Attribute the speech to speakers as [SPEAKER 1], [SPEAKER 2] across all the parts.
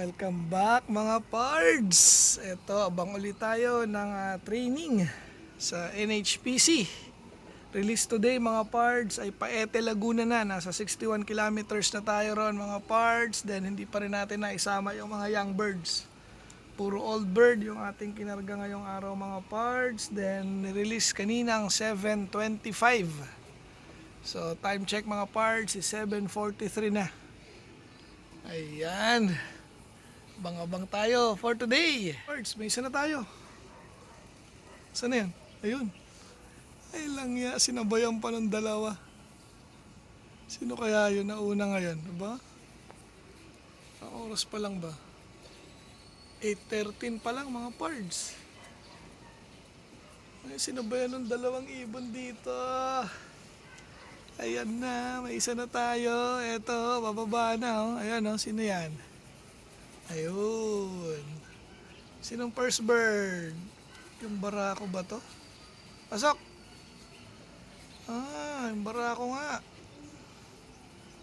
[SPEAKER 1] Welcome back mga pards. Ito, abang ulit tayo ng training sa NHPC. Release today mga pards ay Paete, Laguna na. Nasa 61 kilometers na tayo ron mga pards. Then hindi pa rin natin naisama yung mga young birds. Puro old bird yung ating kinarga ngayong araw mga pards. Then release kaninang 7:25. So time check mga pards is 7:43 na. Ayan. Abang-abang tayo for today. Birds, may isa na tayo. Saan na yan? Ayun. Ay lang ya, sinabayan pa ng dalawa. Sino kaya yun na una ngayon? Diba? Ang oras pa lang ba? 8:13 pa lang mga pards. Ay, sinabayan ng dalawang ibon dito. Ayan na, may isa na tayo. Eto, bababa na oh. Ayan oh, sino yan? Ayun. Sinong first bird? Yung barako ba to? Pasok! Yung barako nga.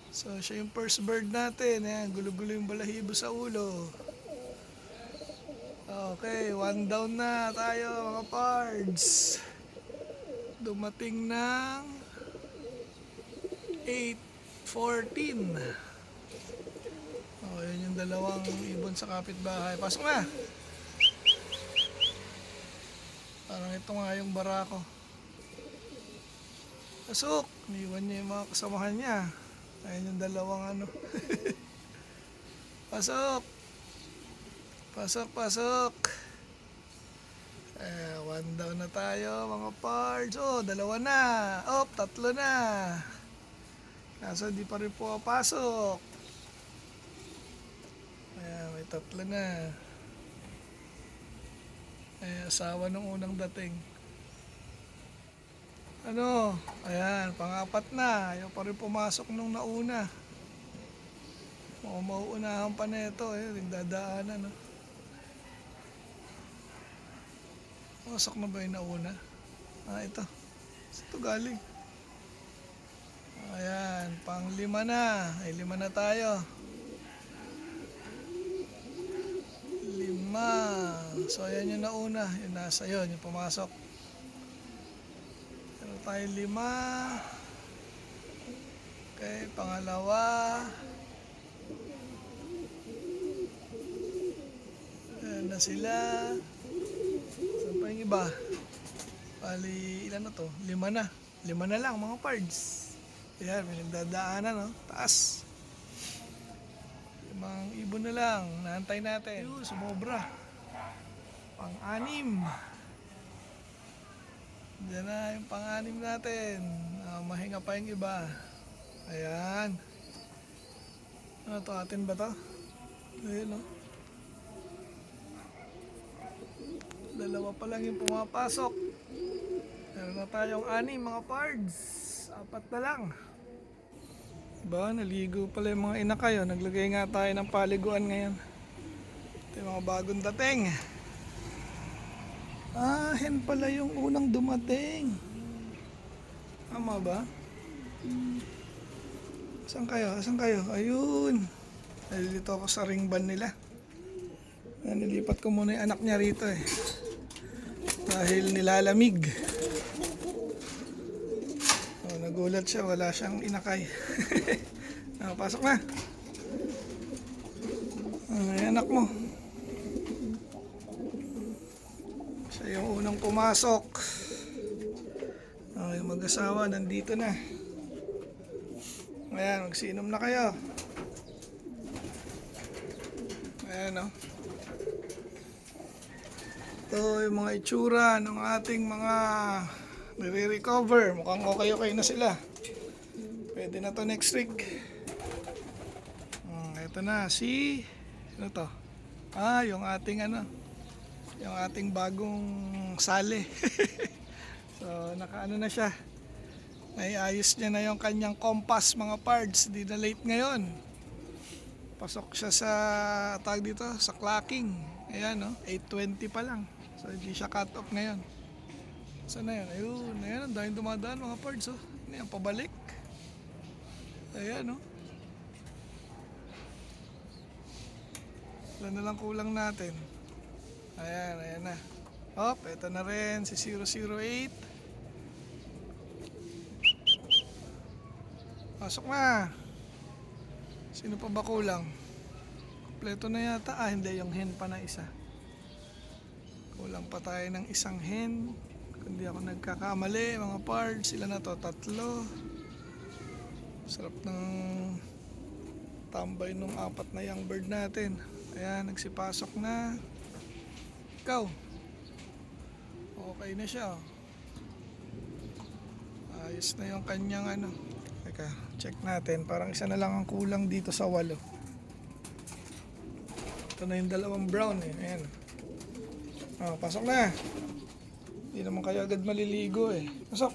[SPEAKER 1] So, siya yung first bird natin. Ayan, gulo-gulo yung balahibo sa ulo. Okay, one down na tayo mga pards. Dumating ng 8:14. Oh, yun yung dalawang ibon sa kapitbahay. Pasok na! Parang ito nga yung barako. Pasok! Niwan niya yung mga kasamahan niya. Ayun yung dalawang ano. Pasok! Pasok, pasok! One down na tayo mga pards. Oh, dalawa na. Oh, tatlo na. Kaso di pa rin po pasok. May tatlo na. Asawa nung unang dating. Ano? Ayan, pang-apat na. Ayaw pa rin pumasok nung nauna. Mauunahan pa na ito. Nagdadaanan. No? Pasok na ba yung nauna? Ito. Ito galing. Ayan, pang-lima na. Ay, 5 na tayo. 5. So ayan yung nauna, yung nasa yun, yung pumasok. Pero tayo 5. Okay, pangalawa. Ayan na sila. Saan pa yung iba? Bali, ilan na to? 5 na. 5 na lang mga pards. Ayan, may nagdadaanan, no? Taas. Mga ibon na lang, naantay natin. Yun, sumobra. Pang-6. Diyan na yung pang-6 natin. Mahinga pa yung iba. Ayan. Ano to, atin ba to? Ayan o. Dalawa pa lang yung pumapasok. Meron na tayong 6 mga pards. 4 na lang. Diba, naligo pala yung mga inakay. Naglagay nga tayo ng paliguan ngayon. Ito yung mga bagong dating. Hen pala yung unang dumating. Tama ba? Saan kayo? Saan kayo? Ayun. Nalilito ako sa ring band nila. Nilipat ko muna yung anak niya rito dahil nilalamig. Nagulat siya, wala siyang inakay. Pasok na. Ay, anak mo. Siya yung unang pumasok. Yung mag-asawa nandito na. Ayan, magsiinom na kayo. Ayan o. Ito yung mga itsura ng ating mga nire-recover. Mukhang okay na sila. Pwede na to next week. Ito na si ano to? Yung ating yung ating bagong sale. So nakaano na siya. Naiayos niya na yung kanyang compass mga pards. Di na late ngayon. Pasok siya sa tag dito sa clocking. Ayan 8:20 pa lang. So hindi siya cut off ngayon. Saan na yan? Ayun, ayan, ang daming dumadaan mga pards. Ano yan, pabalik. Ayan Ilan na lang kulang natin. Ayan, ayan na. Hop, ito na rin si 008. Pasok na. Sino pa ba kulang? Kompleto na yata. Ah, hindi. Yung hen pa na isa. Kulang pa tayo ng isang hen. Kung di ako nagkakamali, mga pards. Sila na to? 3. Sarap ng tambay nung 4 na young bird natin. Ayan, nagsipasok na. Ikaw. Okay na siya. Ayos na yung kanyang ano. Teka, check natin. Parang isa na lang ang kulang dito sa 8. Ito na yung 2 brown eh. Ayan. Oh, pasok na. Hindi naman kayo agad maliligo eh. Pasok.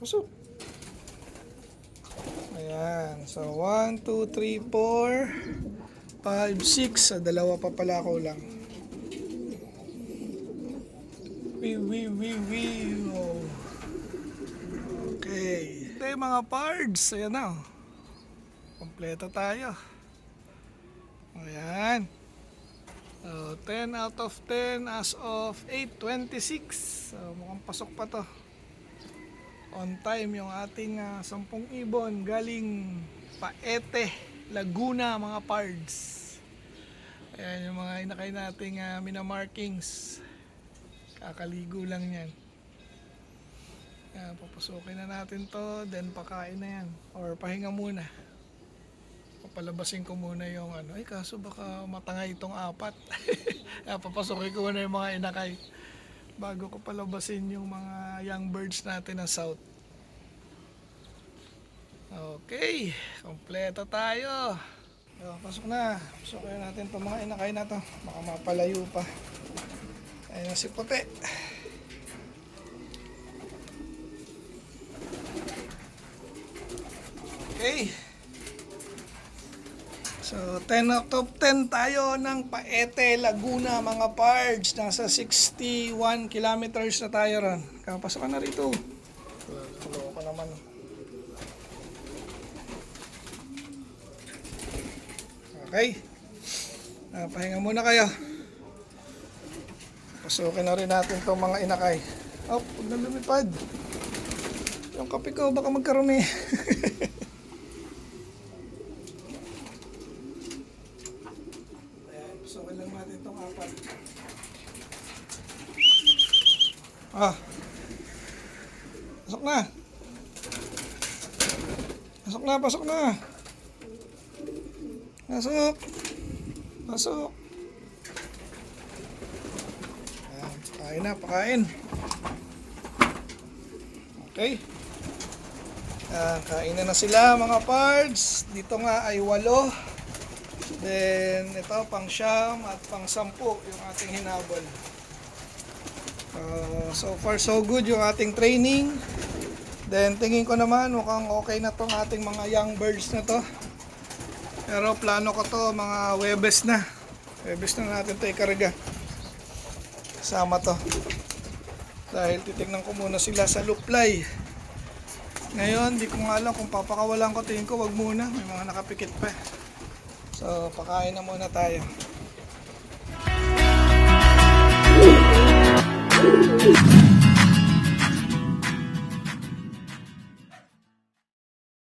[SPEAKER 1] Pasok. Ayan. So, 1, 2, 3, 4, 5, 6. Sa 2 pa pala kulang. Oh. Okay. Ito yung mga pards. Ayan na. Kompleto tayo. Ayan. So, 10 out of 10 as of 8:26. So, mukhang pasok pa to. On time yung ating 10 ibon galing Paete, Laguna, mga pards. Ayan yung mga inakay nating minamarkings. Kakaligo lang yan. Ayan, papasukin na natin to, then pakain na yan. Or pahinga muna. Papalabasin ko muna yung ano. Ay, kaso baka matangay itong 4. Ayan, papasukin ko muna yung mga inakay bago ko palabasin yung mga young birds natin na south. Okay, kompleto tayo. Pasok na. Pasukin natin itong mga inakay na to. Baka mapalayo pa. Ayan si puti. Okay. So, 10 out of 10 tayo ng Paete, Laguna, mga pards. Nasa 61 kilometers na tayo ron. Kapasok ka na rito. Tulo ko naman. Okay. Pahinga muna kayo. Pasukin na rin natin itong mga inakay. Oh, huwag na lumipad. Yung kape ko baka magkarumi. Ayan, pasukin lang natin itong 4. Pasok na. Pasok na, pasok na. Pasok. Pasok. Pakain na, pakain. Okay. Kain na sila, mga pards. Dito nga ay 8. Then ito pang 9 at pang 10 yung ating hinabol. So far so good yung ating training. Then tingin ko naman mukhang okay na tong ating mga young birds na to. Pero plano ko to mga Webes na. Webes na natin to ikarga. Sama to. Dahil titignan ko muna sila sa luply. Ngayon, di ko nga alam kung papakawalan ko. Tingin ko wag muna. May mga nakapikit pa. So, pakain na muna tayo.